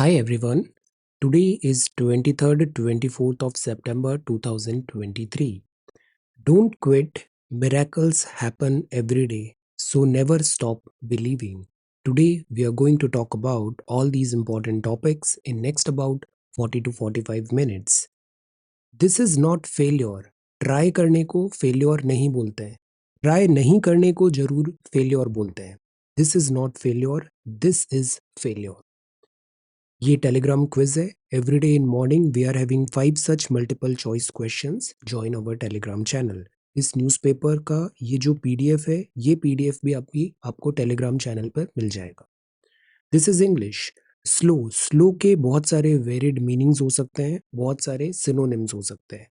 Hi everyone. Today is 23rd 24th of September 2023. Don't quit. Miracles happen every day. So never stop believing. Today we are going to talk about all these important topics in next about 40 to 45 minutes. This is not failure. Try करने को failure नहीं बोलते हैं. Try नहीं करने को जरूर failure बोलते हैं. This is not failure. This is failure. ये टेलीग्राम क्विज है. Every day in morning we are having 5 such multiple choice questions. Join our Telegram channel. इस न्यूज़पेपर का ये जो पीडीएफ है, ये पीडीएफ भी आपको टेलीग्राम चैनल पर मिल जाएगा. This is English. Slow. Slow के बहुत सारे वेरिड मीनिंग्स हो सकते हैं, बहुत सारे सिनोनिम्स हो सकते हैं.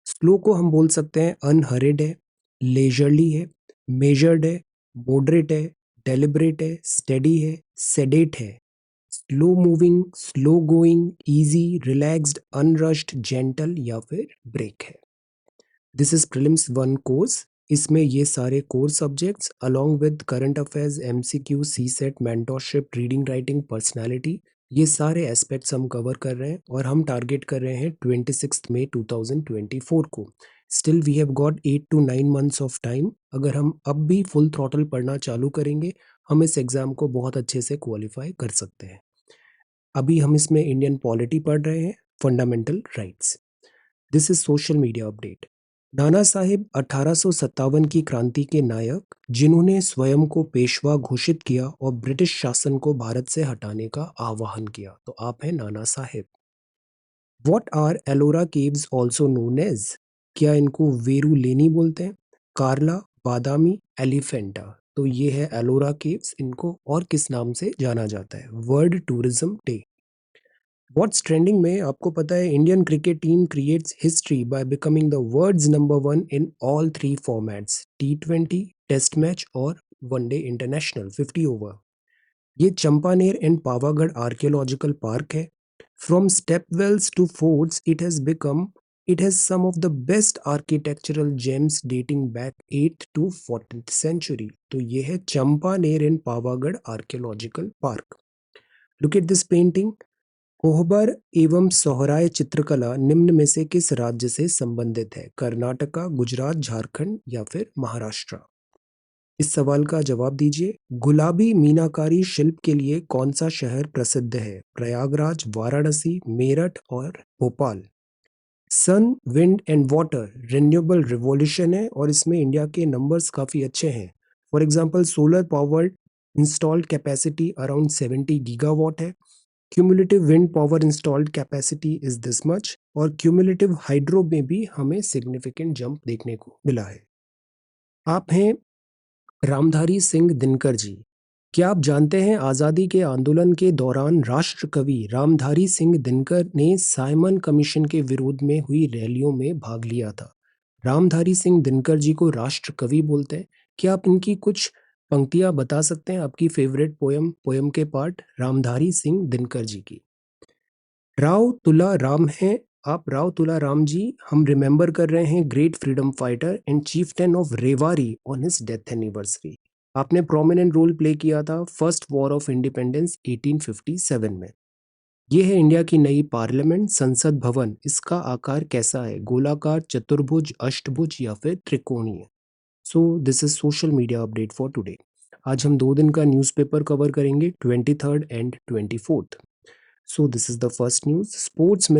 स्लो को हम बोल सकते हैं अनहरिड है, लेजरली है, मेजर्ड है, मॉडरेट है, डेलिबरेट है, स्टेडी है, सेडेट है, slow moving, slow going, easy, relaxed, unrushed, gentle या फिर ब्रेक है. This is prelims 1 course. इसमें ये सारे core subjects along with current affairs, MCQ, CSAT, mentorship, reading, writing, personality, ये सारे एस्पेक्ट्स हम कवर कर रहे हैं और हम टारगेट कर रहे हैं 26 मई 2024 को. Still we have got 8 to 9 months of time. अगर हम अब भी फुल थ्रॉटल पढ़ना चालू करेंगे, हम इस एग्जाम को बहुत अच्छे से क्वालिफाई कर सकते हैं. अभी हम इसमें इंडियन पॉलिटी पढ़ रहे हैं, fundamental rights. This is social media update. Nana Saheb 1857 की क्रांति के नायक, जिन्होंने स्वयं को पेशवा घोषित किया और ब्रिटिश शासन को भारत से हटाने का आह्वान किया. तो आप हैं Nana Saheb. What are Ellora caves also known as. क्या इनको वेरू लेनी बोलते हैं, कार्ला, बादामी, एलिफेंटा. तो ये है एलोरा केव्स. इनको और किस नाम से जाना जाता है? World tourism day. What's trending में आपको पता है? Indian cricket team creates history by becoming the world's number 1 in all 3 formats, T20, test match और वनडे इंटरनेशनल 50 ओवर. ये Champaner and Pavagadh archaeological park है. From stepwells to forts it has some of the best architectural gems dating back 8th to 14th century. तो ये है Champaner and Pavagadh archaeological park. Look at this painting. Kohbar एवं सोहराय चित्रकला निम्न में से किस राज्य से संबंधित है? कर्नाटका, गुजरात, झारखंड या फिर महाराष्ट्र. इस सवाल का जवाब दीजिए. गुलाबी मीनाकारी शिल्प के लिए कौन सा शहर प्रसिद्ध है? प्रयागराज, वाराणसी, मेरठ और Bhopal. Sun, wind and water renewable revolution है और इसमें इंडिया के नंबर्स काफी अच्छे हैं. For example solar powered installed capacity around 70 gigawatt है. Cumulative wind power installed capacity is this much. और क्यूमुलेटिव हाइड्रो में भी हमें सिग्निफिकेंट जंप देखने को मिला है. आप हैं रामधारी सिंह दिनकर जी. क्या आप जानते हैं आजादी के आंदोलन के दौरान राष्ट्र कवि रामधारी सिंह दिनकर ने साइमन कमीशन के विरोध में हुई रैलियों में भाग लिया था? रामधारी सिंह दिनकर जी को राष्ट्र कवि बोलते हैं. क्या आप इनकी कुछ पंक्तियां बता सकते हैं? आपकी फेवरेट पोयम के पार्ट रामधारी सिंह दिनकर जी की. राव तुला राम हैं आप. राव तुला राम जी हम रिमेंबर कर रहे हैं, great freedom fighter and Chieftain of Rewari on his death anniversary. आपने प्रोमिनेंट रोल प्ले किया था फर्स्ट वॉर ऑफ इंडिपेंडेंस 1857 में. ये है इंडिया की नई पार्लियामेंट, संसद भवन. इसका आकार कैसा है? गोलाकार, चतुर्भुज, अष्टभुज या फिर त्रिकोणीय. सो this is social media update for today. आज हम 2 दिन का न्यूज़पेपर कवर करेंगे, 23rd and 24th. So this is the first news. Sports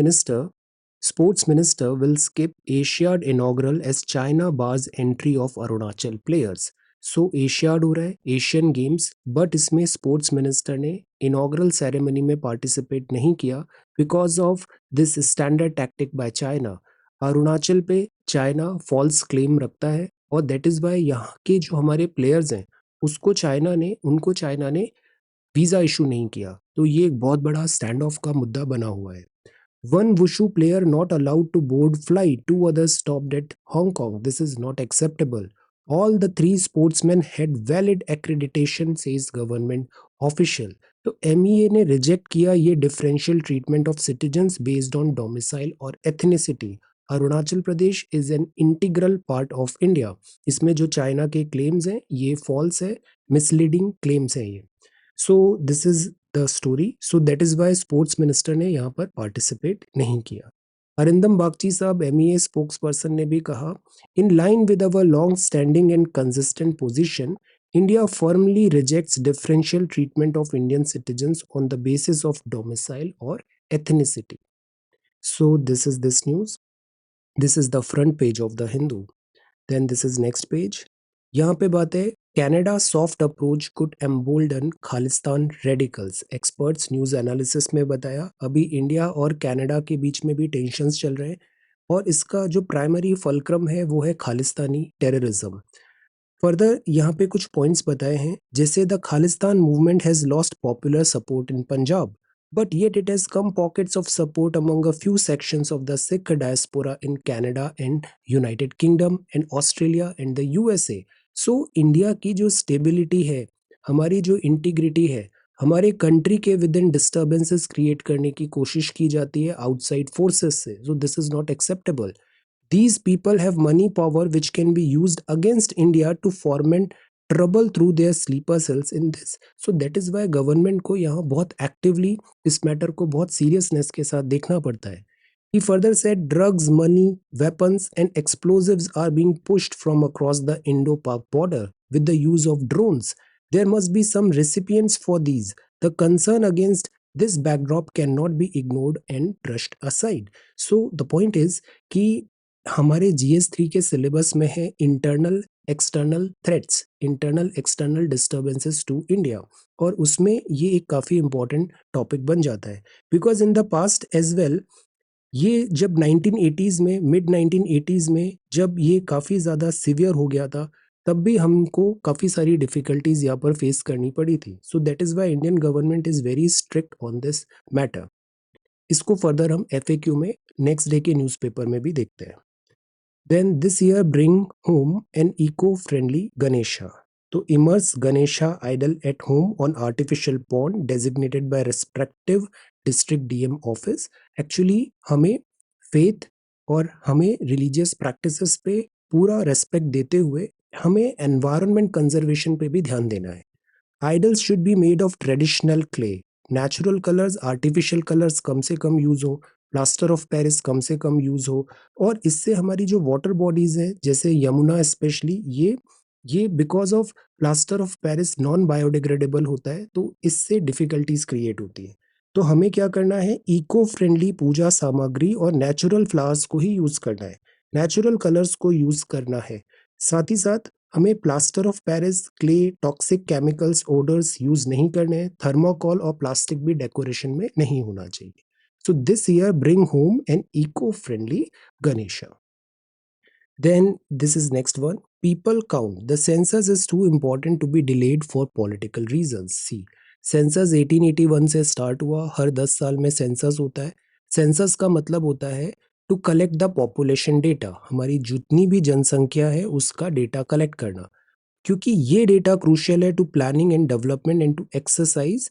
minister will skip Asiad inaugural as China bars entry of Arunachal players. So Asiad हो रहा है, Asian games, but इसमें sports minister ने inaugural ceremony में participate नहीं किया because of this standard tactic by China. Arunachal पे China false claim रखता है और दैट इज वाई यहाँ के जो हमारे प्लेयर्स हैं उनको चाइना ने वीजा इशू नहीं किया. तो ये एक बहुत बड़ा स्टैंड ऑफ का मुद्दा बना हुआ है. One wushu player not allowed to board flight, 2 others stopped at Hong Kong. This is not acceptable. All the 3 sportsmen had valid accreditation, says government official. तो MEA ने रिजेक्ट किया ये differential treatment of citizens based on domicile और ethnicity. Arunachal Pradesh is an integral part of India. इसमें जो China के claims हैं ये फॉल्स है, मिसलीडिंग क्लेम्स हैं ये. So this is the story, so that is why sports minister ने यहाँ पर पार्टिसिपेट नहीं किया। अरिंदम बागची साहब MEA स्पोक्स पर्सन ने भी कहा, in line with our long standing and consistent position, India firmly rejects differential treatment of Indian citizens on the basis of domicile or ethnicity. So this is this news. This is the front page of the Hindu. Then this is next page. यहाँ पे बात है, Canada soft approach could embolden Khalistan radicals. Experts news analysis में बताया, अभी India और Canada के बीच में भी टेंशंस चल रहे हैं और इसका जो प्राइमरी फलक्रम है वो है खालिस्तानी टेररिज्म। फर्दर यहाँ पे कुछ पॉइंट्स बताए हैं, जैसे the Khalistan movement has lost popular support in Punjab, but yet it has come pockets of support among a few sections of the Sikh diaspora in Canada and United Kingdom and Australia and the USA. So India की जो stability है, हमारी जो integrity है, हमारे country के with in disturbances create करने की कोशिश की जाती है आउटसाइड फोर्सेस से, सो this is not acceptable. These people have money power which can be used against India to foment trouble through their sleeper cells in this. So that is why government को यहाँ बहुत actively इस matter को बहुत seriousness के साथ देखना पड़ता है। He further said drugs, money, weapons and explosives are being pushed from across the Indo-Pak border with the use of drones. There must be some recipients for these. The concern against this backdrop cannot be ignored and brushed aside. So the point is कि हमारे GS3 के syllabus में है internal external threats, internal external disturbances to India, और उसमें ये एक काफ़ी इंपॉर्टेंट टॉपिक बन जाता है, because in the past as well ये जब 1980s में, मिड 1980s में जब ये काफ़ी ज़्यादा सिवियर हो गया था, तब भी हमको काफ़ी सारी डिफ़िकल्टीज यहाँ पर फेस करनी पड़ी थी। So that is why Indian government is very strict on this matter. इसको फर्दर हम FAQ में नेक्स्ट डे के न्यूज़पेपर में भी देखते हैं। Then this year bring home an eco-friendly Ganesha. To immerse Ganesha idol at home on artificial pond designated by respective district DM office. Actually हमें faith और हमें religious practices पे पूरा respect देते हुए हमें environment conservation पे भी ध्यान देना है। Idols should be made of traditional clay. Natural colours, artificial colours कम से कम यूज हो, प्लास्टर ऑफ पेरिस कम से कम यूज हो, और इससे हमारी जो वाटर बॉडीज हैं जैसे यमुना स्पेशली, ये because of plaster of Paris non biodegradable होता है, तो इससे डिफिकल्टीज क्रिएट होती है। तो हमें क्या करना है, इको फ्रेंडली पूजा सामग्री और नेचुरल फ्लावर्स को ही यूज करना है, नेचुरल कलर्स को यूज करना है। साथ ही साथ हमें plaster of Paris, clay, toxic chemicals, odours use नहीं करने हैं, थर्माकोल और प्लास्टिक भी डेकोरेशन में नहीं होना चाहिए। So this year bring home an eco friendly Ganesha. Then this is next one. People count. The census is too important to be delayed for political reasons. See, census 1881 से start हुआ, हर 10 साल में census होता है। सेंसस का मतलब होता है to collect the population data, हमारी जितनी भी जनसंख्या है उसका डेटा कलेक्ट करना, क्योंकि ये डेटा क्रूशियल है to planning and development and to exercise.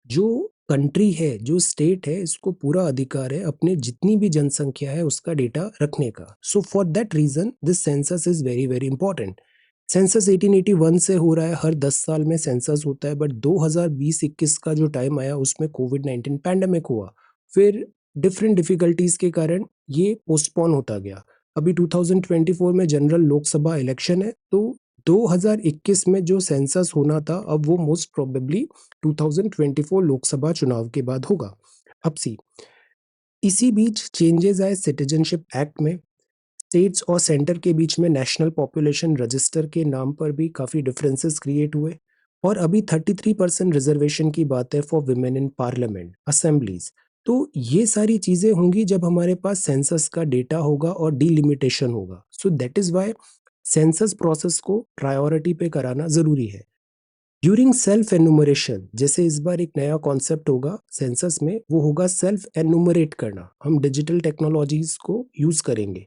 जो कंट्री है, जो स्टेट है, इसको पूरा अधिकार है अपने जितनी भी जनसंख्या है उसका डेटा रखने का। So for that reason this census is very very important. Census 1881 से हो रहा है, हर 10 साल में सेंसस होता है, बट 2020-21 का जो टाइम आया उसमें कोविड-19 पैंडेमिक हुआ, फिर डिफरेंट डिफिकल्टीज के कारण ये पोस्टपोन होता गया। अभी 2024 में जनरल लोकसभा इलेक्शन है, तो 2021 में जो सेंसस होना था अब वो मोस्ट प्रोबेबली 2024 लोकसभा चुनाव के बाद होगा। अब सी, इसी बीच चेंजेस आए सिटीजनशिप एक्ट में, स्टेट्स और सेंटर के बीच में नेशनल पॉपुलेशन रजिस्टर के नाम पर भी काफ़ी डिफरेंसेस क्रिएट हुए, और अभी 33% रिजर्वेशन की बात है for women in parliament assemblies. तो ये सारी चीज़ें होंगी जब हमारे पास सेंसस का डेटा होगा और डिलिमिटेशन होगा। So that is why census process को प्रायोरिटी पे कराना ज़रूरी है। ड्यूरिंग सेल्फ एनुमरेशन, जैसे इस बार एक नया कॉन्सेप्ट होगा सेंसस में, वो होगा सेल्फ एनुमरेट करना। हम डिजिटल टेक्नोलॉजीज को यूज करेंगे।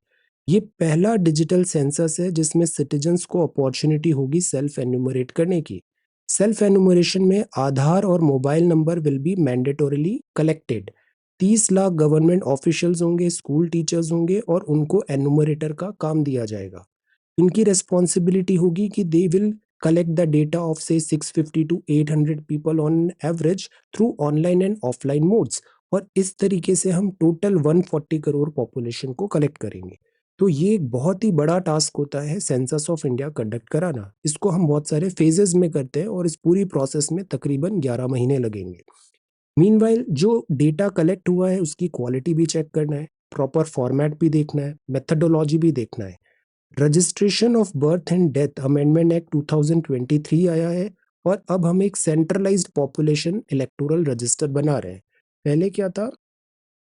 ये पहला डिजिटल सेंसस है जिसमें सिटीजन्स को अपॉर्चुनिटी होगी सेल्फ एनुमरेट करने की। सेल्फ एनुमरेशन में आधार और mobile number will be mandatorily collected. 30 lakh government officials होंगे, स्कूल टीचर्स होंगे, और उनको एनुमरेटर का काम दिया जाएगा। इनकी रेस्पॉन्सिबिलिटी होगी कि they will collect the data of say 650 to 800 people on average through online and offline modes, और इस तरीके से हम टोटल 140 करोड़ पॉपुलेशन को कलेक्ट करेंगे। तो ये एक बहुत ही बड़ा टास्क होता है सेंसस ऑफ इंडिया कंडक्ट कराना। इसको हम बहुत सारे फेजेस में करते हैं और इस पूरी प्रोसेस में तकरीबन 11 महीने लगेंगे। मीनवाइल जो डेटा कलेक्ट हुआ है उसकी क्वालिटी भी चेक करना है, प्रॉपर फॉर्मेट भी देखना है, मेथडोलॉजी भी देखना है। Registration of birth and death amendment act 2023 आया है और अब हम एक सेंट्रलाइज्ड पॉपुलेशन इलेक्टोरल रजिस्टर बना रहे हैं। पहले क्या था,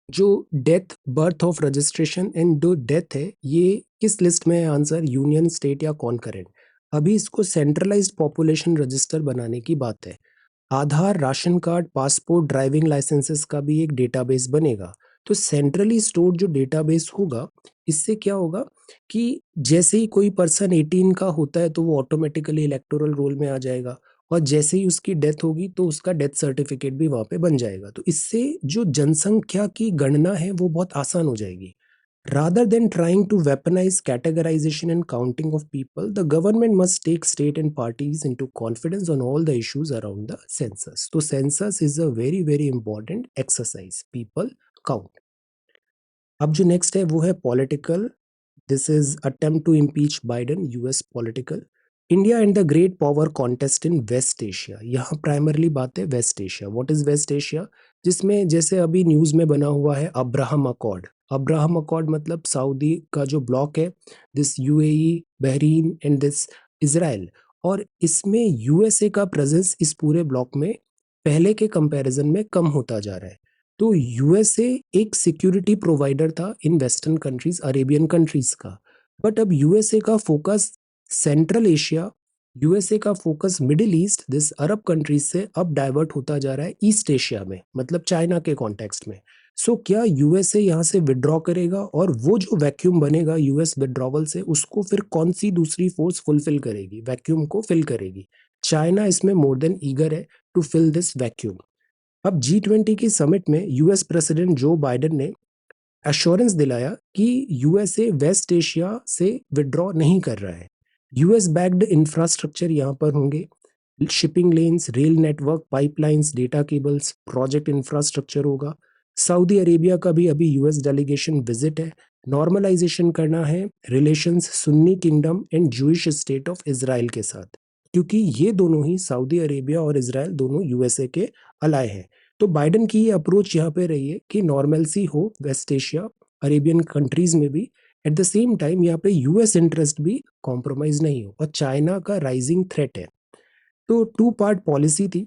जो death birth of registration and जो डेथ है ये किस लिस्ट में है आंसर, यूनियन स्टेट या कॉन्करेंट। अभी इसको सेंट्रलाइज्ड पॉपुलेशन रजिस्टर बनाने की बात है। Aadhaar, ration card, passport, driving licences का भी एक डेटाबेस बनेगा। तो सेंट्रली स्टोर्ड जो डेटाबेस होगा, इससे क्या होगा कि जैसे ही कोई पर्सन 18 का होता है तो वो ऑटोमेटिकली इलेक्टोरल रोल में आ जाएगा, और जैसे ही उसकी डेथ होगी तो उसका डेथ सर्टिफिकेट भी वहां पे बन जाएगा। तो इससे जो जनसंख्या की गणना है वो बहुत आसान हो जाएगी। Rather than trying to weaponize categorization and counting of people, the government must take state and parties into confidence on all the issues around the census. So census is a very very important exercise. People count. अब जो next है वो है political. This is attempt to impeach Biden, US political. India and the great power contest in West Asia. यहाँ primarily बात है West Asia. What is West Asia, जिसमें जैसे अभी न्यूज में बना हुआ है अब्राहम अकॉर्ड। अब्राहम अकॉर्ड मतलब सऊदी का जो ब्लॉक है, this UAE, Bahrain and this Israel. और इसमें यूएसए का प्रेजेंस इस पूरे ब्लॉक में पहले के कंपैरिजन में कम होता जा रहा है। तो यूएसए एक सिक्योरिटी प्रोवाइडर था in western countries, Arabian countries का। बट अब यूएसए का फोकस सेंट्रल एशिया, यूएसए का focus middle east, this Arab countries से अब डाइवर्ट होता जा रहा है ईस्ट एशिया में, मतलब चाइना के कॉन्टेक्स्ट में। सो क्या यूएसए यहाँ से विड्रॉ करेगा, और वो जो वैक्यूम बनेगा यूएस विड्रॉवल से, उसको फिर कौन सी दूसरी फोर्स फुलफिल करेगी, वैक्यूम को फिल करेगी? चाइना इसमें मोर देन ईगर है टू फिल दिस वैक्यूम। अब G20 की समिट में यूएस प्रेसिडेंट जो बाइडेन ने एश्योरेंस दिलाया कि यूएसए वेस्ट एशिया से विड्रॉ नहीं कर रहा है। यूएस बैक्ड इंफ्रास्ट्रक्चर यहाँ पर होंगे, shipping lens, rail network, pipelines, data cables, project infrastructure होगा। सऊदी अरेबिया का भी अभी यूएस डेलीगेशन विजिट है। नॉर्मलाइजेशन करना है relations Sunni kingdom and Jewish state of Israel के साथ, क्योंकि ये दोनों ही, सऊदी अरेबिया और इजराइल दोनों यूएसए के अलाय हैं। तो बाइडेन की ये अप्रोच यहाँ पे रही है कि नॉर्मलसी हो वेस्ट एशिया, अरेबियन कंट्रीज में भी, एट द सेम टाइम यहाँ पे यूएस इंटरेस्ट भी कॉम्प्रोमाइज नहीं हो, और चाइना का राइजिंग थ्रेट है। तो टू पार्ट पॉलिसी थी।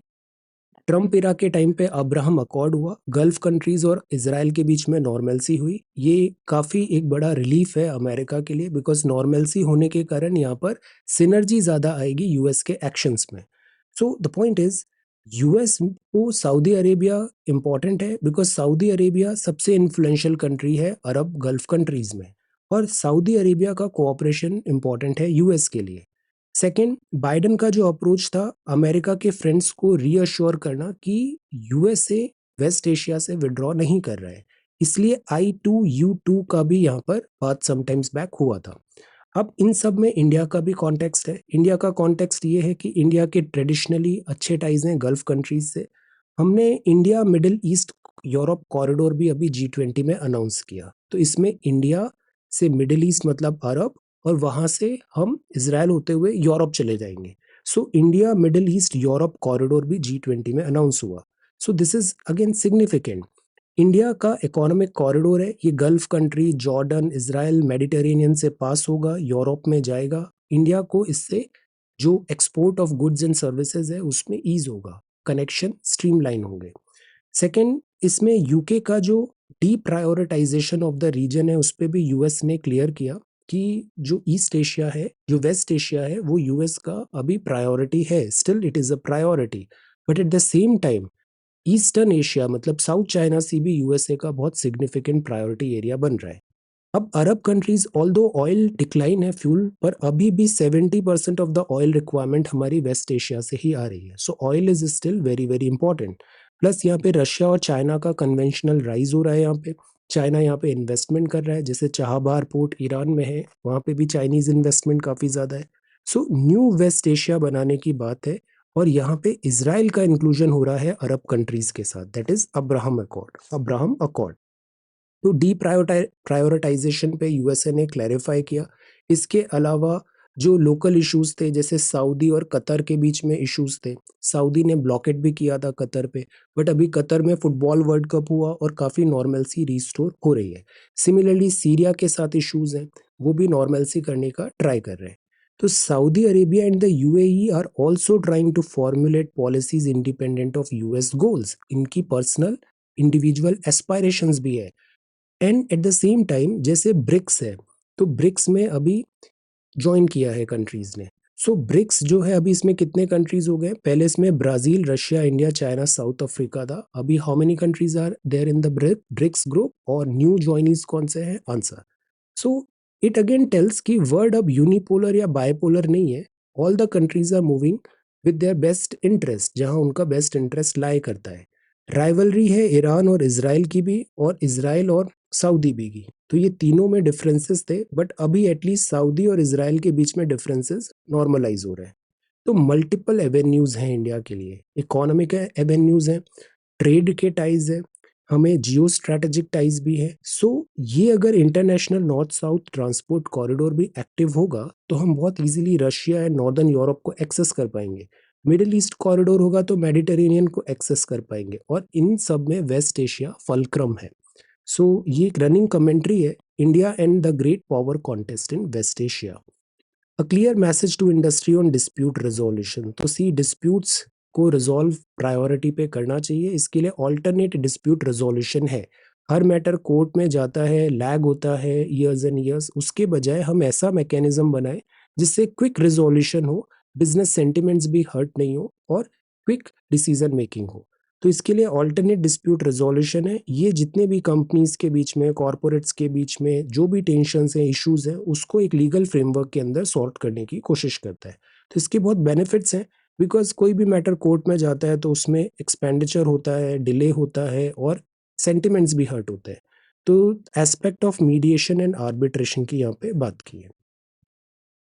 ट्रम्प इरा के टाइम पे अब्राहम अकॉर्ड हुआ, गल्फ कंट्रीज और इसराइल के बीच में नॉर्मलसी हुई। ये काफी एक बड़ा रिलीफ है अमेरिका के लिए, बिकॉज नॉर्मलसी होने के कारण यहाँ पर सिनर्जी ज्यादा आएगी यूएस के एक्शंस में। सो द पॉइंट इज, यूएस को सऊदी अरेबिया इंपॉर्टेंट है बिकॉज सऊदी अरेबिया सबसे इन्फ्लुएंशियल कंट्री है अरब गल्फ कंट्रीज में, और सऊदी अरेबिया का कोऑपरेशन इंपॉर्टेंट है यूएस के लिए। सेकेंड, बाइडेन का जो अप्रोच था अमेरिका के फ्रेंड्स को रीअश्योर करना कि यूएसए वेस्ट एशिया से विड्रॉ नहीं कर रहा है, इसलिए I2U2 का भी यहाँ पर बात समटाइम्स बैक हुआ था। अब इन सब में इंडिया का भी कॉन्टेक्स्ट है। इंडिया का कॉन्टेक्स्ट ये है कि इंडिया के ट्रेडिशनली अच्छे टाइज हैं गल्फ कंट्रीज से। हमने India middle east Europe corridor भी अभी G20 में अनाउंस किया। तो इसमें इंडिया से मिडिल ईस्ट मतलब अरब, और वहां से हम इसराइल होते हुए यूरोप चले जाएंगे। So India middle east Europe corridor भी G20 में अनाउंस हुआ। सो this is again significant. India का इकोनॉमिक कॉरिडोर है, ये gulf country, Jordan, Israel, Mediterranean से पास होगा, यूरोप में जाएगा। इंडिया को इससे जो export of goods and services है उसमें ईज होगा, कनेक्शन स्ट्रीमलाइन होंगे। सेकेंड, इसमें यूके का जो deprioritization of the region है उस पर भी यूएस ने क्लियर किया कि जो ईस्ट एशिया है, जो वेस्ट एशिया है, वो यूएस का अभी प्रायोरिटी है, still it is a priority. But at the same time eastern Asia मतलब साउथ चाइना सी भी यूएसए का बहुत सिग्निफिकेंट प्रायोरिटी एरिया बन रहा है। अब अरब कंट्रीज, ऑल्दो ऑयल डिक्लाइन है फ्यूल पर, अभी भी 70% ऑफ द ऑयल रिक्वायरमेंट हमारी वेस्ट एशिया से ही आ रही है। सो oil is still very very important. Plus यहाँ पे रशिया और चाइना का कन्वेंशनल राइज हो रहा है। यहाँ पे चाइना यहाँ पे इन्वेस्टमेंट कर रहा है, जैसे चाहबार पोर्ट ईरान में है, वहाँ पे भी चाइनीज इन्वेस्टमेंट काफी ज्यादा है। सो न्यू वेस्ट एशिया बनाने की बात है, और यहाँ पे इसराइल का इंक्लूजन हो रहा है अरब कंट्रीज के साथ, दैट इज अब्राहम अकॉर्ड। तो डी प्रायोरिटाइजेशन पे यूएसए ने क्लैरिफाई किया। इसके अलावा जो लोकल इश्यूज थे, जैसे सऊदी और कतर के बीच में इश्यूज थे, सऊदी ने ब्लॉकेट भी किया था कतर पे, बट अभी कतर में फुटबॉल वर्ल्ड कप हुआ और काफी नॉर्मलसी रिस्टोर हो रही है। सिमिलरली सीरिया के साथ इश्यूज हैं, वो भी नॉर्मलसी करने का ट्राई कर रहे हैं। तो Saudi Arabia and the UAE are also trying to formulate policies independent of US goals. इनकी पर्सनल इंडिविजुअल एस्पायरेशंस भी है। And at the same time जैसे ब्रिक्स है, तो ब्रिक्स में अभी ज्वाइन किया है कंट्रीज ने। सो ब्रिक्स जो है, अभी इसमें कितने कंट्रीज हो गए? पहले इसमें Brazil, Russia, India, China, South Africa था। अभी how many countries are there in the BRICS group, और न्यू ज्वाइनीज कौन से हैं? Answer. So it again tells कि वर्ड अब यूनिपोलर या बायपोलर नहीं है। All the countries are moving with their best interest, जहां उनका बेस्ट इंटरेस्ट लाई करता है। राइवलरी है ईरान और इसराइल की भी, और इसराइल और सऊदी भी की। तो ये तीनों में डिफरेंसेस थे, बट अभी एटलीस्ट सऊदी और इसराइल के बीच में डिफरेंसेस नॉर्मलाइज हो रहे हैं। तो मल्टीपल एवेन्यूज हैं इंडिया के लिए। इकोनॉमिक एवेन्यूज हैं, ट्रेड के टाइज है, हमें जियो स्ट्रेटेजिक टाइज भी है। सो ये अगर international north south transport corridor भी एक्टिव होगा, तो हम बहुत easily Russia and northern Europe को एक्सेस कर पाएंगे। मिडिल ईस्ट कॉरिडोर होगा तो मेडिटेरेनियन को एक्सेस कर पाएंगे, और इन सब में वेस्ट एशिया फलक्रम है। सो ये एक रनिंग कमेंट्री है, India and the great power contest in West Asia. A clear message to industry on dispute resolution. तो सी डिस्प्यूट्स को रिजॉल्व प्रायोरिटी पे करना चाहिए। इसके लिए ऑल्टरनेट डिस्प्यूट रेजोल्यूशन है। हर मैटर कोर्ट में जाता है, लैग होता है ईयर्स एंड ईयर्स, उसके बजाय हम ऐसा मैकेनिज्म बनाए जिससे क्विक रिजोल्यूशन हो, बिजनेस सेंटिमेंट्स भी हर्ट नहीं हो, और क्विक डिसीजन मेकिंग हो। तो इसके लिए ऑल्टरनेट डिस्प्यूट रेजोल्यूशन है। ये जितने भी कंपनीज के बीच में, कॉरपोरेट्स के बीच में जो भी टेंशन है, इश्यूज हैं, उसको एक लीगल फ्रेमवर्क के अंदर सॉर्ट करने की कोशिश करता है। तो इसके बहुत बेनिफिट्स हैं, बिकॉज कोई भी मैटर कोर्ट में जाता है तो उसमें एक्सपेंडिचर होता है, डिले होता है, और सेंटिमेंट्स भी हर्ट होते हैं। तो aspect of mediation and arbitration की यहाँ पे बात की है।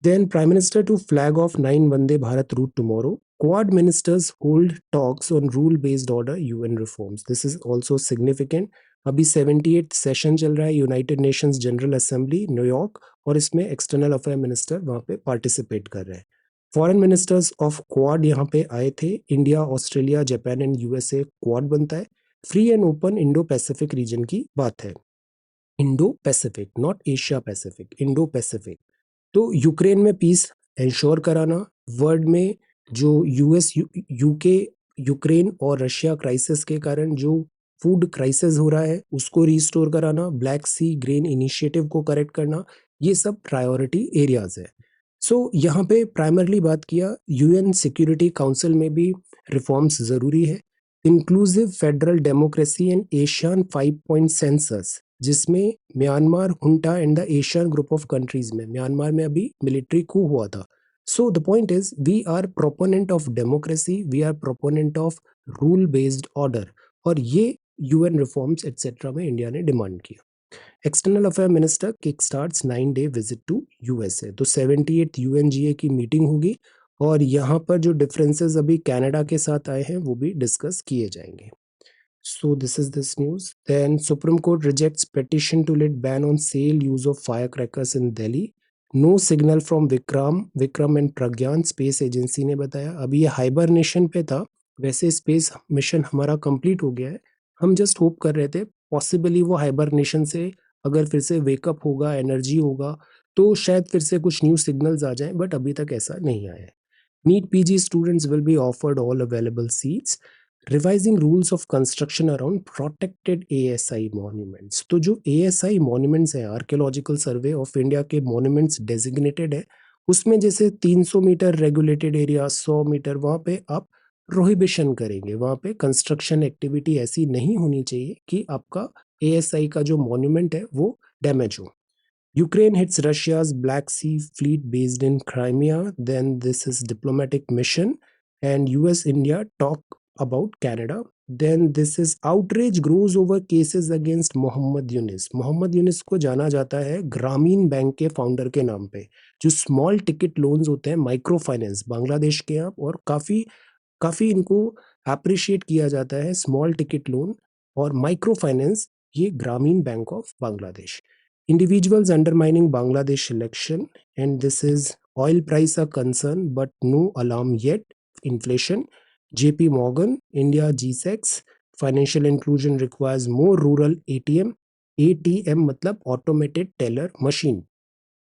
Then Prime Minister to flag off 9 Vande Bharat route tomorrow. Quad ministers hold talks on rule-based order UN reforms. This is also significant. अभी 78th सेशन चल रहा है United Nations general assembly New York, और इसमें एक्सटर्नल अफेयर मिनिस्टर वहाँ पे participate कर रहे हैं। फॉरेन मिनिस्टर्स ऑफ क्वाड यहाँ पे आए थे। India, Australia, Japan and USA quad बनता है। Free and open Indo Pacific region की बात है। Indo Pacific, not Asia Pacific, Indo Pacific. तो यूक्रेन में पीस इंश्योर कराना, वर्ल्ड में जो यूएस यूके यूक्रेन और रशिया क्राइसिस के कारण जो फूड क्राइसिस हो रहा है उसको रिस्टोर कराना, ब्लैक सी ग्रेन इनिशिएटिव को करेक्ट करना, ये सब प्रायोरिटी एरियाज है। सो यहाँ पे प्राइमरली बात किया, यूएन सिक्योरिटी काउंसिल में भी रिफॉर्म्स जरूरी है। Inclusive federal democracy and ASEAN 5 point consensus, जिसमें Myanmar, junta and the ASEAN group of countries में, म्यांमार में अभी मिलिट्री कू हुआ था। So the point is we are proponent of democracy, we are proponent of rule based order, और ये UN reforms etcetera में India ने demand किया। External affair minister kick starts 9 day visit to USA. तो 78th UNGA की meeting होगी, और यहाँ पर जो डिफरेंसेस अभी कनाडा के साथ आए हैं वो भी डिस्कस किए जाएंगे। So this is this news. Then Supreme Court rejects petition to let ban on sale use of firecrackers in Delhi. No signal from Vikram and Pragyan, space agency ने बताया। अभी ये हाइबरनेशन पे था, वैसे स्पेस मिशन हमारा complete हो गया है। हम जस्ट होप कर रहे थे पॉसिबली वो हाइबरनेशन से अगर फिर से वेकअप होगा, एनर्जी होगा, तो शायद फिर से कुछ न्यू सिग्नल्स आ जाएं, बट अभी तक ऐसा नहीं आया है। NEET PG students will be offered all available seats. Revising rules of construction around protected ASI monuments. तो जो ASI monuments है, आर्कियोलॉजिकल सर्वे ऑफ इंडिया के monuments designated है, उसमें जैसे 300 मीटर रेगुलेटेड एरिया, 100 मीटर, वहाँ पे आप प्रोहिबिशन करेंगे। वहाँ पे कंस्ट्रक्शन एक्टिविटी ऐसी नहीं होनी चाहिए कि आपका ASI का जो मॉन्यूमेंट है वो डैमेज हो। Ukraine hits Russia's Black Sea fleet based in Crimea. Then this is diplomatic mission, and US India talk about Canada. Then this is outreach grows over cases against Mohammad Yunus. Mohammad Yunus को जाना जाता है ग्रामीण बैंक के founder के नाम पे। जो स्मॉल टिकट लोन्स होते हैं, माइक्रो फाइनेंस, बांग्लादेश के यहाँ, और काफी काफी इनको अप्रिशिएट किया जाता है, स्मॉल टिकट लोन और माइक्रो फाइनेंस, ये ग्रामीण bank of Bangladesh. Individuals undermining Bangladesh election, and this is oil price a concern but no alarm yet, inflation, JP Morgan, India G6, financial inclusion requires more rural ATM, ATM मतलब automated teller machine.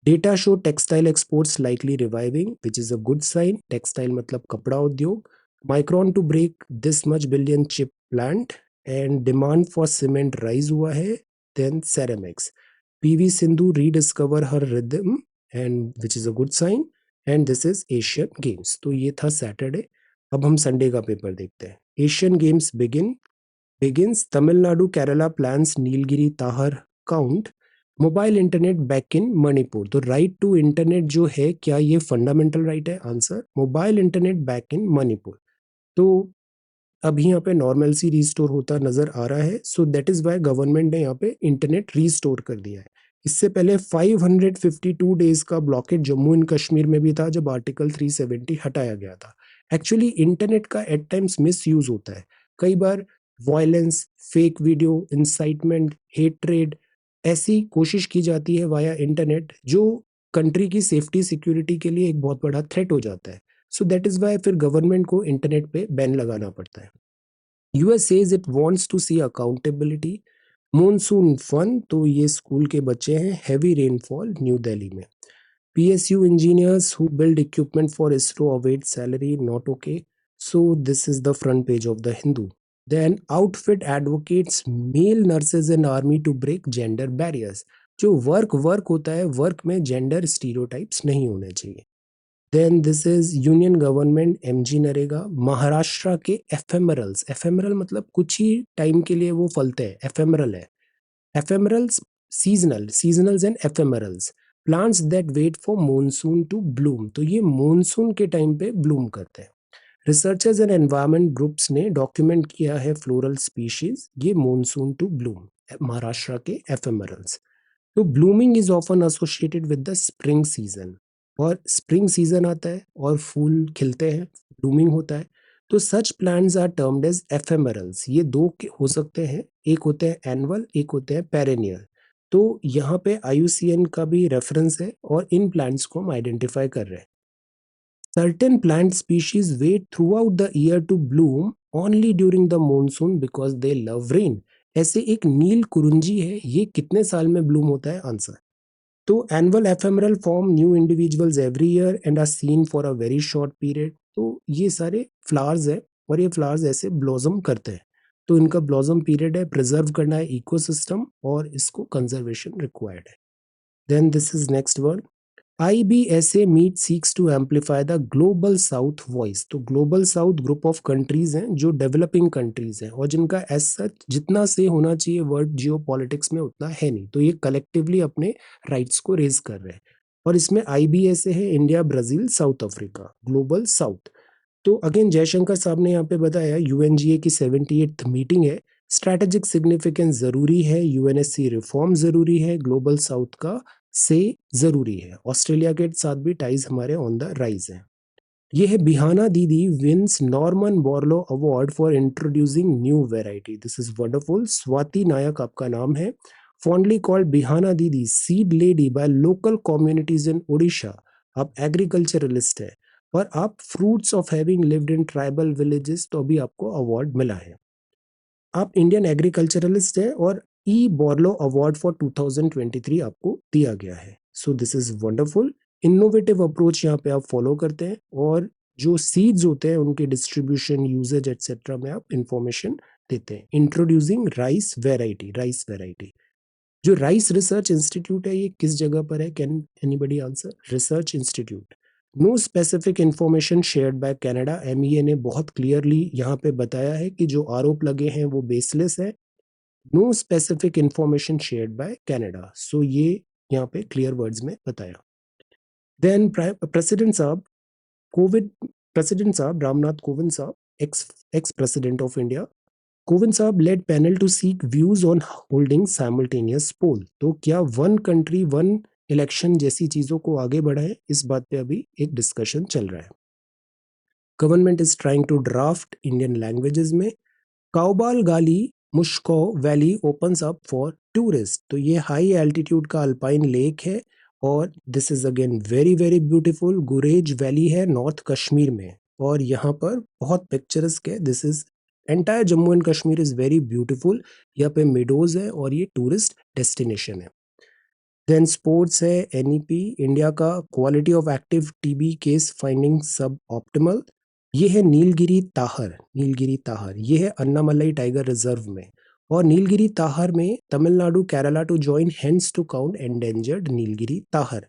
Data show textile exports likely reviving, which is a good sign. Textile मतलब कपड़ा उद्योग. Micron to break this much billion chip plant, and demand for cement rise हुआ है. Then ceramics. PV Sindhu rediscover her rhythm, and which is a good sign. And this is Asian Games. तो ये था Saturday. अब हम Sunday का paper देखते हैं. Asian Games begins. Tamil Nadu Kerala plans Nilgiri tahr count. Mobile internet back in Manipur. तो right to internet जो है, क्या ये फंडामेंटल राइट है? Answer, mobile internet back in Manipur. तो अब यहाँ पे नॉर्मल सी रिस्टोर होता नजर आ रहा है. So that is why government ने यहाँ पे इंटरनेट रिस्टोर कर दिया है. इससे पहले 552 डेज का ब्लॉकेट जम्मू एंड कश्मीर में भी था, जब आर्टिकल 370 हटाया गया था. एक्चुअली इंटरनेट का एट टाइम्स मिस यूज होता है. कई बार violence, fake video, incitement, hatred, ऐसी कोशिश की जाती है वाया इंटरनेट, जो कंट्री की सेफ्टी सिक्योरिटी के लिए एक बहुत बड़ा थ्रेट हो जाता है. सो दैट इज वाई फिर गवर्नमेंट को इंटरनेट पे बैन लगाना पड़ता है. US says it wants to see accountability. Monsoon fun, तो ये स्कूल के बच्चे हैं. हैवी रेनफॉल न्यू दिल्ली में. PSU engineers who build equipment for ISRO await salary, not okay. So this is the front page of the Hindu. Then outfit advocates male nurses in army to break gender barriers. जो work होता है, work में gender stereotypes नहीं होने चाहिए. Then this is union government MG NREGA. Maharashtra के ephemerals, ephemeral मतलब कुछ ही टाइम के लिए वो फलते हैं, एफेमरल है. Ephemerals, seasonals and ephemerals, plants that wait for monsoon to bloom. तो ये मॉनसून के टाइम पे ब्लूम करते हैं. रिसर्चर्स एंड एनवायरमेंट ग्रुप्स ने डॉक्यूमेंट किया है फ्लोरल स्पीशीज, ये मॉनसून टू ब्लूम, महाराष्ट्र के एफेमरल्स. तो blooming is often associated with the spring season, और स्प्रिंग सीजन आता है और फूल खिलते हैं, ब्लूमिंग होता है. तो such plants are termed as ephemerals. ये दो हो सकते हैं, एक होते हैं एनुअल, एक होते हैं पेरेनियल. तो यहाँ पे IUCN का भी रेफरेंस है, और इन प्लांट्स को हम आइडेंटिफाई कर रहे हैं. Certain plant species wait throughout the year to bloom only during the monsoon because they love rain. ऐसे एक नील कुरुंजी है, ये कितने साल में ब्लूम होता है? आंसर, तो annual ephemeral form new individuals every year and are seen for a very short period. तो ये सारे फ्लावर्स है, और ये फ्लावर्स ऐसे ब्लॉसम करते हैं. तो इनका ब्लॉसम पीरियड है, प्रिजर्व करना है इकोसिस्टम, और इसको कंजर्वेशन रिक्वायर्ड है. Then this is next one. IBSA meet seeks to amplify the global south voice. तो global south group of countries हैं जो डेवलपिंग कंट्रीज हैं, और जिनका एज सच जितना से होना चाहिए वर्ल्ड जियो पॉलिटिक्स में उतना है नहीं. तो ये कलेक्टिवली अपने राइट्स को रेज कर रहे हैं. और इसमें IBSA है India, Brazil, south Africa, global south. तो अगेन जयशंकर साहब ने यहाँ पे बताया UNGA की 78th मीटिंग है. स्ट्रैटेजिक सिग्निफिकेंस जरूरी है, UNSC रिफॉर्म जरूरी है, ग्लोबल साउथ का से जरूरी है. ऑस्ट्रेलिया के साथ भी टाइज हमारे ऑन द राइज है. ये है Bihana Didi wins Norman Borlaug award for introducing new variety. This is wonderful. Swati Nayak आपका नाम है. Fondly called Bihana Didi, seed lady by local communities in Orissa. आप एग्रीकल्चरलिस्ट है, और आप fruits of having lived in tribal villages, तो अभी आपको अवार्ड मिला है. आप इंडियन एग्रीकल्चरलिस्ट है, और बोर्लो अवार्ड फॉर 2023 आपको दिया गया है. सो this is wonderful. Innovative approach यहाँ पे आप फॉलो करते हैं, और जो सीड्स होते हैं उनके डिस्ट्रीब्यूशन, यूजेज एटसेट्रा में आप इंफॉर्मेशन देते हैं. Introducing rice variety. जो राइस रिसर्च इंस्टीट्यूट है, ये किस जगह पर है? Can anybody answer? Research institute. No specific information shared by Canada. MEA ने बहुत क्लियरली यहाँ पे बताया है कि जो आरोप लगे हैं वो बेसलेस है. No specific information shared by Canada. So ये यहाँ पे क्लियर वर्ड्स में बताया. Then president sahab, Kovind president sahab Ramnath Kovind sahab, ex ex president of India, Kovind sahab led panel to seek views on holding simultaneous poll. तो क्या वन कंट्री वन इलेक्शन जैसी चीजों को आगे बढ़ाए, इस बात पे अभी एक डिस्कशन चल रहा है। Government is trying to draft Indian languages में। Kaobal Gali Mushkoh valley opens up for tourist. तो ये हाई एल्टीट्यूड का अल्पाइन लेक है और this is again very very beautiful. Gurez valley है नॉर्थ कश्मीर में और यहाँ पर बहुत पिक्चरस्क है। This is entire Jammu and Kashmir is very beautiful. यहाँ पे मिडोज है और ये टूरिस्ट डेस्टिनेशन है। देन स्पोर्ट्स है एनईपी इंडिया का quality of active TB case finding सब ऑप्टिमल। ये है नीलगिरी ताहर। नीलगिरी ताहर ये है अन्नामलाई टाइगर रिजर्व में। और नीलगिरी ताहर में Tamil Nadu Kerala to join hands to count endangered Nilgiri tahr.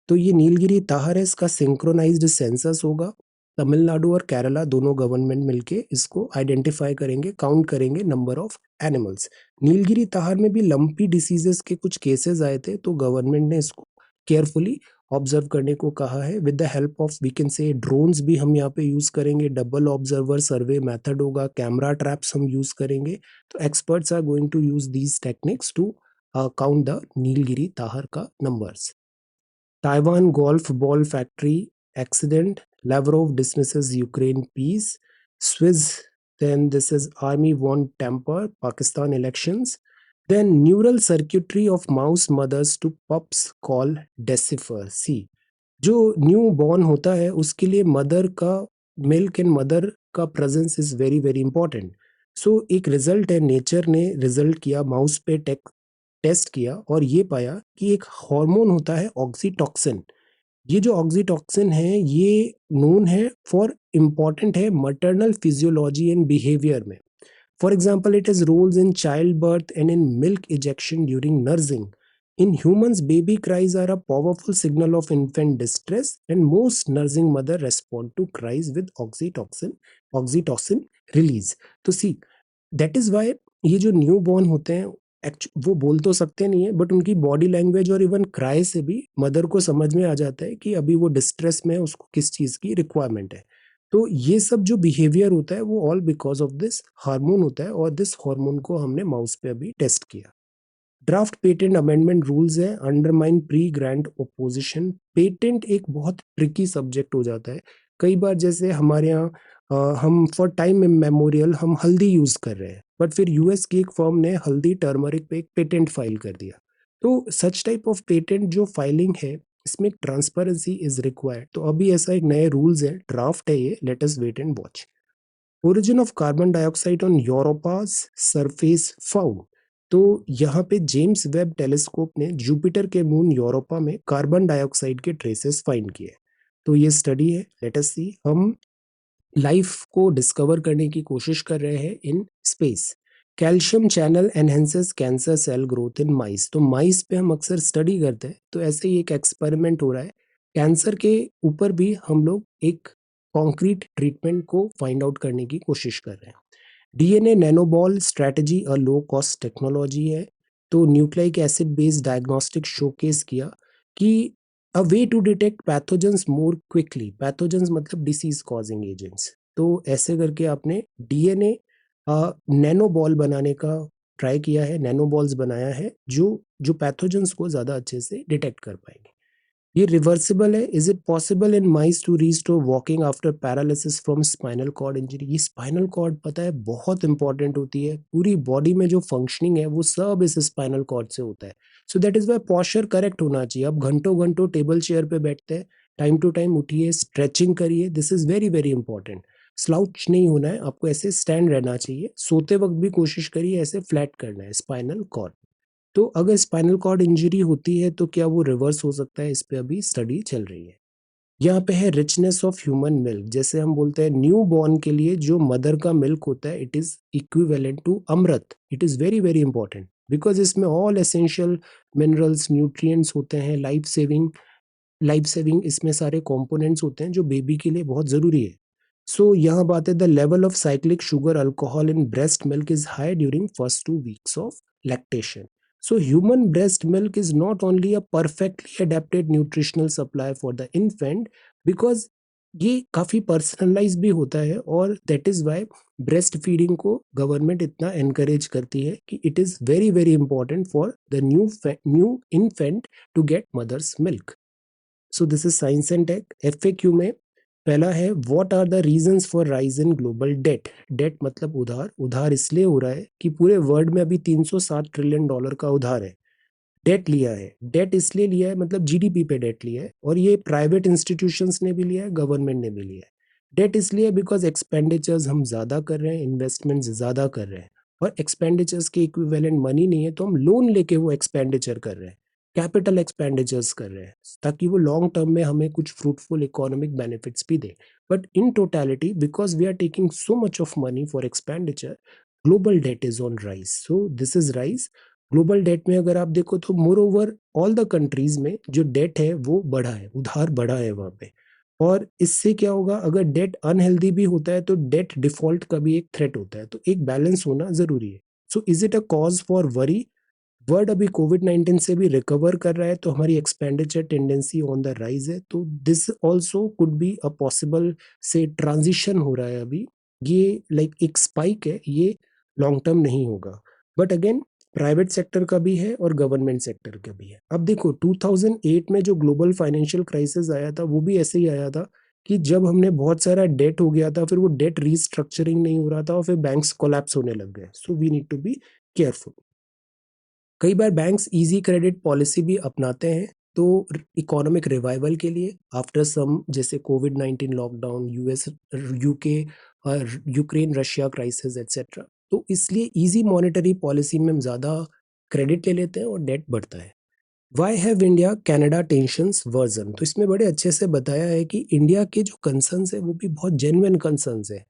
तो ये नीलगिरी ताहर है, इसका सिंक्रोनाइज्ड सेंसस होगा। तमिलनाडु और केरला दोनों गवर्नमेंट मिलके इसको आइडेंटिफाई करेंगे, काउंट करेंगे number of animals. Nilgiri tahr में भी लंपी डिसीजेस के कुछ केसेस आए थे, तो गवर्नमेंट ने इसको केयरफुली ऑब्जर्व करने को कहा है। With the help of we can say drones भी हम यहाँ पे यूज करेंगे, डबल ऑब्जर्वर सर्वे मेथड होगा, कैमरा ट्रैप्स हम यूज करेंगे। तो experts are going to use these techniques to count the Nilgiri tahr का numbers. Taiwan golf ball factory accident. Lavrov dismisses Ukraine peace. Swiss, then this is army won temper, Pakistan elections. Then neural circuitry of mouse mothers to pups call decipher. See, जो new born होता है उसके लिए mother का milk and mother का presence is very very important. So एक result है, nature ने रिजल्ट किया, माउस पे टेस्ट किया और ये पाया कि एक हार्मोन होता है ऑक्सीटॉक्सिन। ये जो ऑक्सीटॉक्सिन है ये नोन है फॉर इम्पॉर्टेंट है maternal physiology and behavior में। For example, it has roles in childbirth and in milk ejection during nursing. In humans, baby cries are a powerful signal of infant distress, and most nursing mother respond to cries with oxytocin release. तो see, that is why ये जो new born होते हैं वो बोल तो सकते नहीं है, बट उनकी बॉडी लैंग्वेज और इवन क्राई से भी मदर को समझ में आ जाता है कि अभी वो डिस्ट्रेस में है, उसको किस चीज की रिक्वायरमेंट है। तो ये सब जो बिहेवियर होता है वो all because of this hormone होता है और दिस हार्मोन को हमने माउस पे अभी टेस्ट किया। ड्राफ्ट पेटेंट अमेंडमेंट रूल्स है undermine pre grant opposition. Patent एक बहुत ट्रिकी सब्जेक्ट हो जाता है। कई बार जैसे हमारे यहाँ हम फॉर टाइम मेमोरियल हम हल्दी यूज कर रहे हैं, बट फिर यूएस की एक फर्म ने हल्दी टर्मरिक पे एक पेटेंट फाइल कर दिया। तो सच टाइप ऑफ पेटेंट जो फाइलिंग है इसमें ट्रांसपेरेंसी इज रिक्वायर्ड। तो अभी ऐसा एक नए रूल्स है, ड्राफ्ट है ये, let us wait and watch. Origin of carbon dioxide on Europa's surface found. तो यहाँ पे जेम्स वेब टेलीस्कोप ने जुपिटर के मून यूरोपा में कार्बन डाइऑक्साइड के ट्रेसेस फाइंड किए। तो ये स्टडी है, लेट अस सी। हम लाइफ को डिस्कवर करने की कोशिश कर रहे हैं in space. Calcium channel enhances cancer cell growth in mice. तो माइस पे हम अक्सर स्टडी करते हैं, तो ऐसे ही एक एक्सपेरिमेंट हो रहा है। कैंसर के ऊपर भी हम लोग एक कॉन्क्रीट ट्रीटमेंट को फाइंड आउट करने की कोशिश कर रहे हैं। DNA nanoball strategy a low cost technology है। तो nucleic acid based diagnostic showcase किया कि a way to detect pathogens more quickly. Pathogens मतलब डिसीज कॉजिंग एजेंट्स। तो ऐसे करके आपने डीएनए नैनोबॉल बनाने का ट्राई किया है, नैनोबॉल्स बनाया है जो जो पैथोजेंस को ज्यादा अच्छे से डिटेक्ट कर पाएंगे। ये रिवर्सिबल है। Is it possible in mice to restore walking after paralysis from spinal cord injury. ये स्पाइनल कॉर्ड पता है बहुत इंपॉर्टेंट होती है, पूरी बॉडी में जो फंक्शनिंग है वो सब इस स्पाइनल कॉर्ड से होता है। So that is why posture correct होना चाहिए। अब घंटों घंटों टेबल चेयर पे बैठते हैं, टाइम टू टाइम उठिए, स्ट्रेचिंग करिए, this is very very important. Slouch नहीं होना है आपको, ऐसे स्टैंड रहना चाहिए। सोते वक्त भी कोशिश करिए ऐसे फ्लैट करना है स्पाइनल कॉर्ड। तो अगर स्पाइनल कॉर्ड इंजरी होती है तो क्या वो रिवर्स हो सकता है, इस पे अभी स्टडी चल रही है। यहाँ पे है रिचनेस ऑफ ह्यूमन मिल्क। जैसे हम बोलते हैं न्यू बॉर्न के लिए जो मदर का मिल्क होता है it is equivalent to amrit. It is very very important because इसमें ऑल एसेंशियल मिनरल्स न्यूट्रिएंट्स होते हैं, लाइफ सेविंग इसमें सारे कंपोनेंट्स होते हैं जो बेबी के लिए बहुत जरूरी है। सो यहाँ बात है the level of cyclic sugar alcohol in breast milk is high during first 2 weeks of lactation. So human breast milk is not only a perfectly adapted nutritional supply for the infant because ये काफ़ी personalise भी होता है और that is why breast feeding को government इतना encourage करती है कि it is very, very important for the new infant to get mother's milk. So this is science and tech. FAQ में पहला है, what are the reasons for rise in global debt. Debt मतलब उधार। उधार इसलिए हो रहा है कि पूरे वर्ल्ड में अभी 307 ट्रिलियन डॉलर का उधार है। डेट लिया है, डेट इसलिए लिया है मतलब जीडीपी पे डेट लिया है, और ये प्राइवेट इंस्टीट्यूशंस ने भी लिया है, गवर्नमेंट ने भी लिया है। डेट इसलिए बिकॉज एक्सपेंडिचर्स हम ज्यादा कर रहे हैं, इन्वेस्टमेंट्स ज्यादा कर रहे हैं, और एक्सपेंडिचर्स के इक्विवेलेंट मनी नहीं है तो हम लोन लेके वो एक्सपेंडिचर कर रहे हैं, कैपिटल एक्सपेंडिचर्स कर रहे हैं, ताकि वो लॉन्ग टर्म में हमें कुछ फ्रूटफुल इकोनॉमिक बेनिफिट्स भी दे। But in totality because we are taking so much of money for expenditure, global debt is on rise. So this is rise. Global debt में अगर आप देखो तो more over all the countries में जो date है वो बढ़ा है, उधार बढ़ा है वहां पे। और इससे क्या होगा, अगर डेट अनहेल्दी भी होता है तो डेट डिफॉल्ट का भी एक थ्रेट होता है, तो एक बैलेंस होना जरूरी है। So is it a cause for worry? World अभी कोविड-19 से भी रिकवर कर रहा है, तो हमारी expenditure tendency on the rise है, तो this also could be a possible से ट्रांजिशन हो रहा है अभी। ये लाइक एक स्पाइक है, ये लॉन्ग टर्म नहीं होगा। बट अगेन प्राइवेट सेक्टर का भी है और गवर्नमेंट सेक्टर का भी है। अब देखो 2008 में जो ग्लोबल फाइनेंशियल क्राइसिस आया था वो भी ऐसे ही आया था कि जब हमने बहुत सारा डेट हो गया था, फिर वो डेट रीस्ट्रक्चरिंग नहीं हो रहा था और फिर बैंक्स कोलैप्स होने लग गए। So we need to be careful. कई बार बैंक्स इजी क्रेडिट पॉलिसी भी अपनाते हैं, तो इकोनॉमिक रिवाइवल के लिए आफ्टर सम, जैसे कोविड-19 लॉकडाउन, यूएस यूके और यूक्रेन रशिया क्राइसिस एटसेट्रा, तो इसलिए इजी मॉनेटरी पॉलिसी में हम ज़्यादा क्रेडिट ले लेते हैं और डेट बढ़ता है। Why have India Canada tensions version? तो इसमें बड़े अच्छे से बताया है कि इंडिया के जो कंसर्न्स है वो भी बहुत जेन्युइन कंसर्न्स है।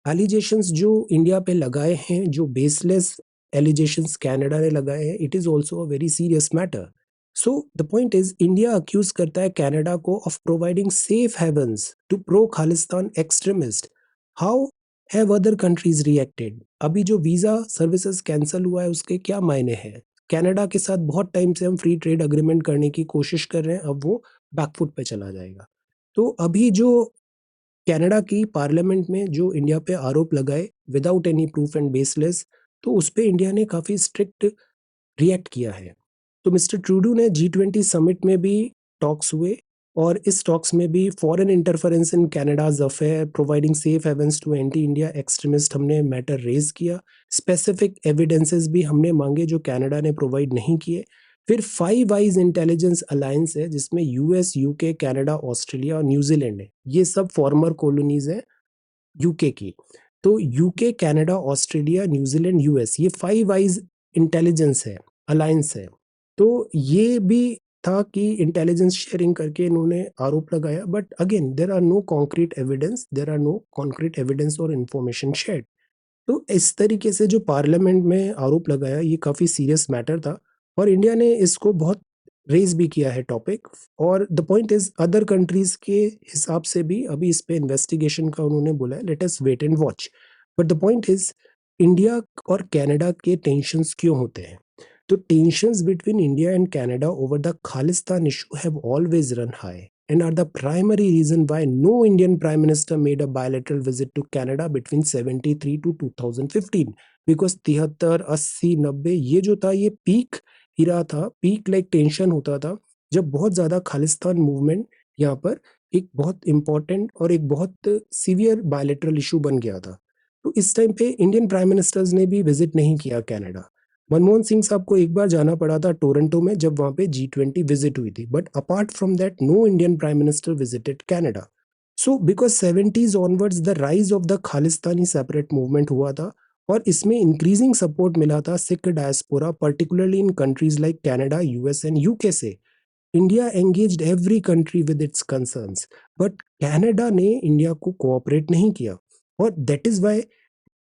एलिगेशंस जो इंडिया पे लगाए हैं, जो बेसलेस एलिगेशंस कनाडा ने लगाए हैं, it is also a very serious matter. So the point is, India accuse करता है कनाडा को of providing safe havens to pro Khalistan extremist. How have other countries reacted? अभी जो वीजा सर्विसेज कैंसिल हुआ है उसके क्या मायने हैं? कनाडा के साथ बहुत टाइम से हम फ्री ट्रेड अग्रीमेंट करने की कोशिश कर रहे हैं, अब वो बैकफुट पे चला जाएगा। तो अभी जो कनाडा की पार्लियामेंट में जो इंडिया पे आरोप लगाए without any proof and baseless, तो उस पे इंडिया ने काफी स्ट्रिक्ट रिएक्ट किया है। तो मिस्टर ट्रूडो ने G20 समिट में भी टॉक्स हुए, और इस टॉक्स में भी foreign interference in Canada's affair providing safe havens to anti India extremist हमने मैटर रेज किया। स्पेसिफिक एविडेंसेस भी हमने मांगे जो कनाडा ने प्रोवाइड नहीं किए। फिर फाइव आइज इंटेलिजेंस अलायंस है जिसमें यूएस, यूके, कनाडा, ऑस्ट्रेलिया और न्यूजीलैंड है। ये सब फॉर्मर कॉलोनीज हैं यूके की। तो UK, Canada, Australia, New Zealand, US, ये फाइव आइज इंटेलिजेंस है, अलायंस है। तो ये भी था कि इंटेलिजेंस शेयरिंग करके इन्होंने आरोप लगाया, but again there are no concrete evidence, there are no concrete evidence और इंफॉर्मेशन शेयर। तो इस तरीके से जो पार्लियामेंट में आरोप लगाया, ये काफी सीरियस मैटर था, और इंडिया ने इसको बहुत रेज भी किया है टॉपिक। और the point is, other countries के हिसाब से भी अभी इस पे इन्वेस्टिगेशन का उन्होंने बोला है, let us wait and watch. But the point is, India और कनाडा के टेंशंस क्यों होते हैं? तो tensions between India and Canada over the Khalistan issue have always run high and are the primary reason why no Indian Prime Minister made a bilateral visit to Canada between 73 to 2015. Because 73, 80, 90 ये जो था ये peak इरा था, peak like tension होता था, जब बहुत ज्यादा खालिस्तान मूवमेंट यहाँ पर एक बहुत इंपॉर्टेंट और एक बहुत सीवियर बायलेटरल इशू बन गया था। तो इस टाइम पे इंडियन प्राइम मिनिस्टर्स ने भी विजिट नहीं किया कनाडा। मनमोहन सिंह साहब को एक बार जाना पड़ा था टोरंटो में जब वहां पे G20 विजिट हुई थी, but apart from that no Indian prime minister visited Canada. So because 70s onwards the rise of the Khalistani separate movement हुआ था, और इसमें इंक्रीजिंग सपोर्ट मिला था Sikh diaspora particularly in countries like Canada, US and UK से। India engaged every country with its concerns, but Canada ने India को cooperate नहीं किया, और दैट इज वाई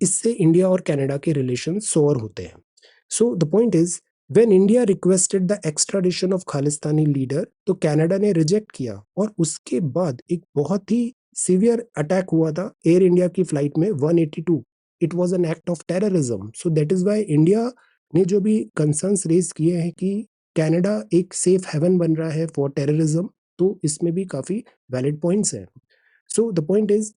इससे इंडिया और कनाडा के रिलेशन सोअर होते हैं। सो the point is, when India requested the extradition of Khalistani leader, तो कनाडा ने रिजेक्ट किया, और उसके बाद एक बहुत ही सीवियर अटैक हुआ था एयर इंडिया की फ्लाइट में 182। It was an act of terrorism. So that is why India ने जो भी कंसर्न्स रेज किए हैं कि कनाडा एक सेफ हेवन बन रहा है फॉर टेररिज्म, तो इसमें भी काफी वैलिड पॉइंट्स हैं। सो द पॉइंट इज,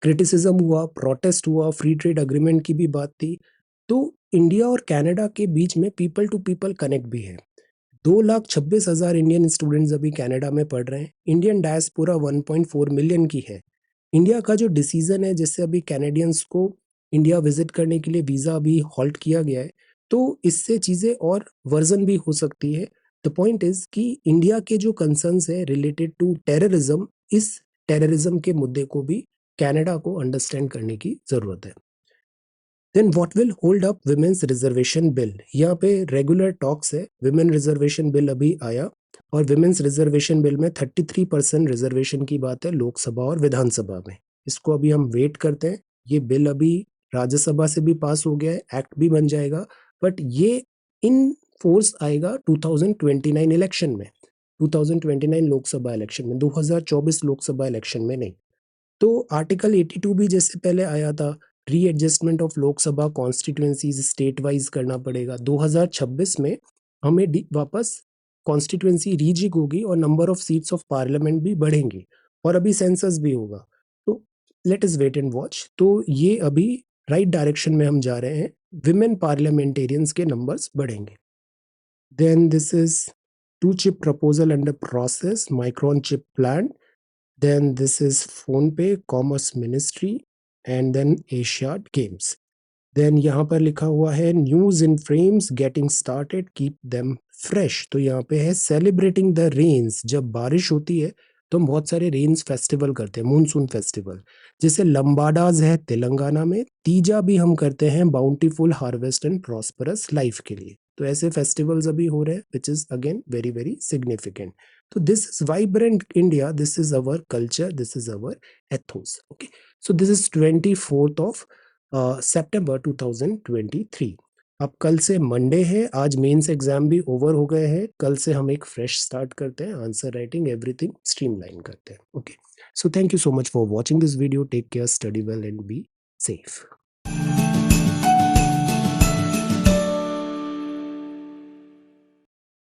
क्रिटिसिज्म हुआ, प्रोटेस्ट हुआ, फ्री ट्रेड अग्रीमेंट की भी बात थी। तो इंडिया और कनाडा के बीच में पीपल टू पीपल कनेक्ट भी है। 2,26,000 इंडियन स्टूडेंट्स अभी कनाडा में पढ़ रहे हैं। इंडियन डायस्पोरा 1.4 मिलियन की है। इंडिया का जो डिसीजन है जिससे अभी कैनेडियंस को इंडिया विजिट करने के लिए वीजा अभी हॉल्ट किया गया है, तो इससे चीजें और वर्जन भी हो सकती है। द पॉइंट इज कि इंडिया के जो कंसर्न्स है रिलेटेड टू टेररिज्म, इस टेररिज्म के मुद्दे को भी कनाडा को अंडरस्टैंड करने की जरूरत है। Then what will hold up women's reservation bill, यहाँ पे रेगुलर टॉक्स है। विमेन रिजर्वेशन बिल अभी आया और विमेन्स रिजर्वेशन बिल में 33% रिजर्वेशन की बात है लोकसभा और विधानसभा में। इसको अभी हम वेट करते हैं। ये बिल अभी राज्यसभा से भी पास हो गया है, एक्ट भी बन जाएगा, बट ये इन फोर्स आएगा 2029 इलेक्शन में, 2029 लोकसभा इलेक्शन में, 2024 लोकसभा इलेक्शन में नहीं। तो आर्टिकल 82 भी जैसे पहले आया था, readjustment of Lok Sabha constituencies state wise करना पड़ेगा। 2026 में हमें वापस कॉन्स्टिट्यूएंसी रीजिग होगी और number of seats of parliament भी बढ़ेंगे और अभी सेंसस भी होगा। तो let us wait and watch. तो ये अभी राइट डायरेक्शन में हम जा रहे हैं, विमेन पार्लियामेंटेरियंस के नंबर्स बढ़ेंगे। Then this is two chip proposal under process, Micron chip plan. Then this is PhonePe, Commerce Ministry, and then Asiad Games. Then यहाँ पर लिखा हुआ है news in frames getting started keep them fresh. तो यहाँ पे है सेलिब्रेटिंग द रेन्स। जब बारिश होती है तो हम बहुत सारे रेन्स फेस्टिवल करते हैं, मूनसून फेस्टिवल, जैसे लंबाडाज है तेलंगाना में, तीजा भी हम करते हैं bountiful harvest and prosperous life के लिए। तो ऐसे फेस्टिवल्स अभी हो रहे हैं which is again very very significant. तो this is vibrant India, this is our culture, this is our ethos. Okay, so this is 24th of September 2023। अब कल से मंडे है, आज मेंस एग्जाम भी ओवर हो गए हैं, कल से हम एक फ्रेश स्टार्ट करते हैं, आंसर राइटिंग एवरीथिंग स्ट्रीमलाइन करते हैं। Okay, so thank you so much for watching this video, take care, study well and be safe.